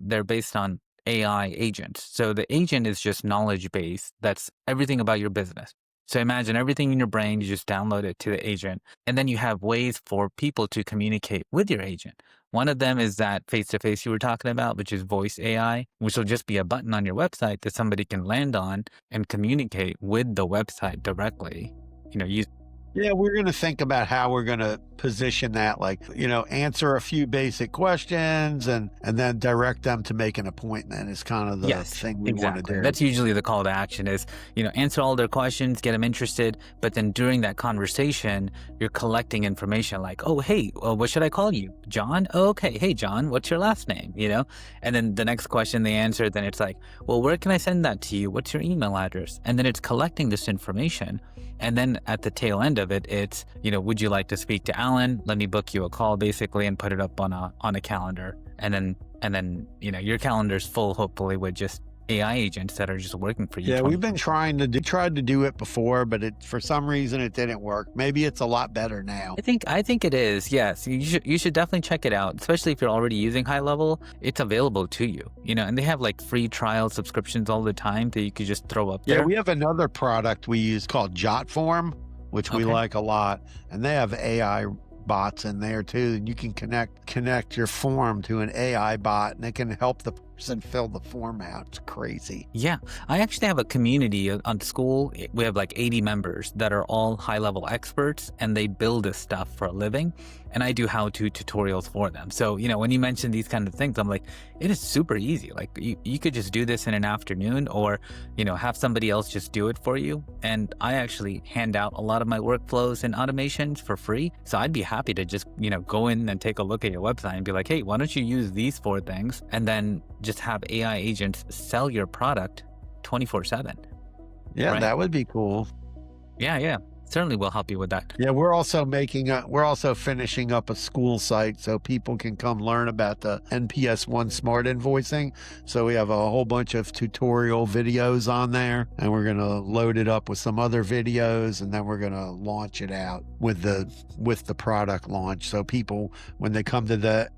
they're based on AI agents. So the agent is just knowledge base. That's everything about your business. So imagine everything in your brain, you just download it to the agent. And then you have ways for people to communicate with your agent. One of them is that face-to-face you were talking about, which is voice AI, which will just be a button on your website that somebody can land on and communicate with the website directly. Use Yeah, we're going to think about how we're going to position that, like, answer a few basic questions and then direct them to make an appointment is kind of the thing we want to do. That's usually the call to action is, answer all their questions, get them interested. But then during that conversation, you're collecting information like, oh, hey, what should I call you? John? Oh, okay. Hey, John, what's your last name? And then the next question they answer, then it's like, well, where can I send that to you? What's your email address? And then it's collecting this information. And then at the tail end of it, it's, would you like to speak to Allen? Let me book you a call basically and put it up on a calendar. And then, your calendar's full, hopefully, with just AI agents that are just working for you. Yeah, we've been tried to do it before, but for some reason it didn't work. Maybe it's a lot better now. I think it is. Yes, you should definitely check it out, especially if you're already using High Level. It's available to you, and they have like free trial subscriptions all the time that you could just throw up there. Yeah, we have another product we use called JotForm, which we like a lot, and they have AI bots in there too. And you can connect your form to an AI bot, and it can help the person fill the form out. It's crazy. Yeah, I actually have a community on school. We have like 80 members that are all high-level experts, and they build this stuff for a living. And I do how-to tutorials for them. So, when you mention these kind of things, I'm like, it is super easy. Like you could just do this in an afternoon or, have somebody else just do it for you. And I actually hand out a lot of my workflows and automations for free. So I'd be happy to just, go in and take a look at your website and be like, hey, why don't you use these 4 things? And then just have AI agents sell your product 24/7. Yeah, right? That would be cool. Yeah. Certainly will help you with that. Yeah, we're also finishing up a school site so people can come learn about the NPS One Smart Invoicing. So we have a whole bunch of tutorial videos on there, and we're going to load it up with some other videos, and then we're going to launch it out with the product launch. So people, when they come to the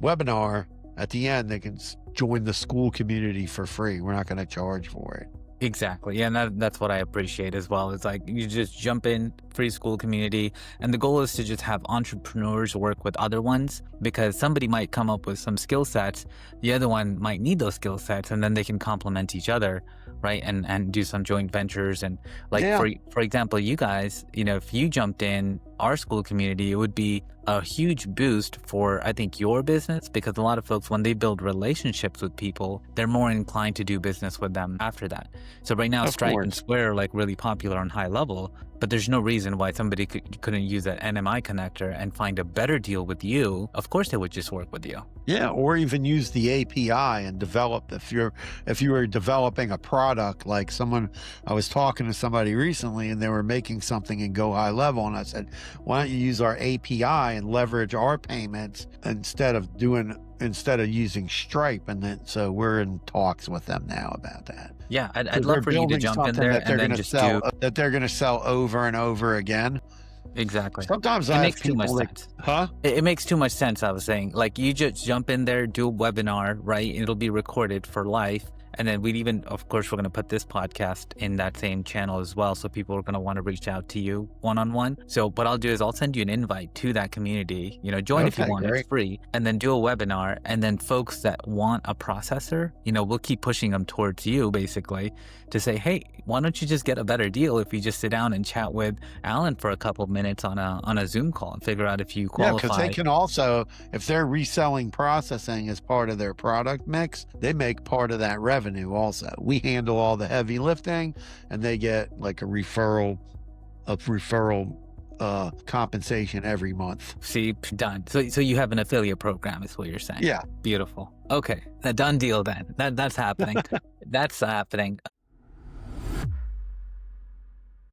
webinar at the end, they can join the school community for free. We're not going to charge for it. Exactly. Yeah, and that's what I appreciate as well. It's like you just jump in, free school community, and the goal is to just have entrepreneurs work with other ones, because somebody might come up with some skill sets, the other one might need those skill sets, and then they can complement each other, right? And do some joint ventures. And like, for example, you guys, if you jumped in our school community, it would be a huge boost for, I think, your business, because a lot of folks, when they build relationships with people, they're more inclined to do business with them after that. So right now, Stripe and Square are like really popular on High Level, but there's no reason why somebody couldn't use that NMI connector and find a better deal with you. Of course, they would just work with you. Yeah, or even use the API and develop. If you were developing a product, like I was talking to somebody recently, and they were making something in Go High Level, and I said, why don't you use our API and leverage our payments instead of using Stripe? And then, so we're in talks with them now about that. Yeah, I'd love for you to jump in there and then just that they're going to sell over and over again. Exactly. Sometimes it makes too much sense. Huh? It makes too much sense. I was saying, like, you just jump in there, do a webinar, right? It'll be recorded for life. And then of course, we're going to put this podcast in that same channel as well. So people are going to want to reach out to you one-on-one. So what I'll do is I'll send you an invite to that community, join if you want, it's free, and then do a webinar. And then folks that want a processor, we'll keep pushing them towards you basically to say, hey, why don't you just get a better deal if you just sit down and chat with Allen for a couple of minutes on a Zoom call and figure out if you qualify. Yeah, because they can also, if they're reselling processing as part of their product mix, they make part of that revenue also. We handle all the heavy lifting, and they get like a referral compensation every month. See, done. So you have an affiliate program is what you're saying. Yeah. Beautiful. Okay. A done deal then. That's happening. That's happening.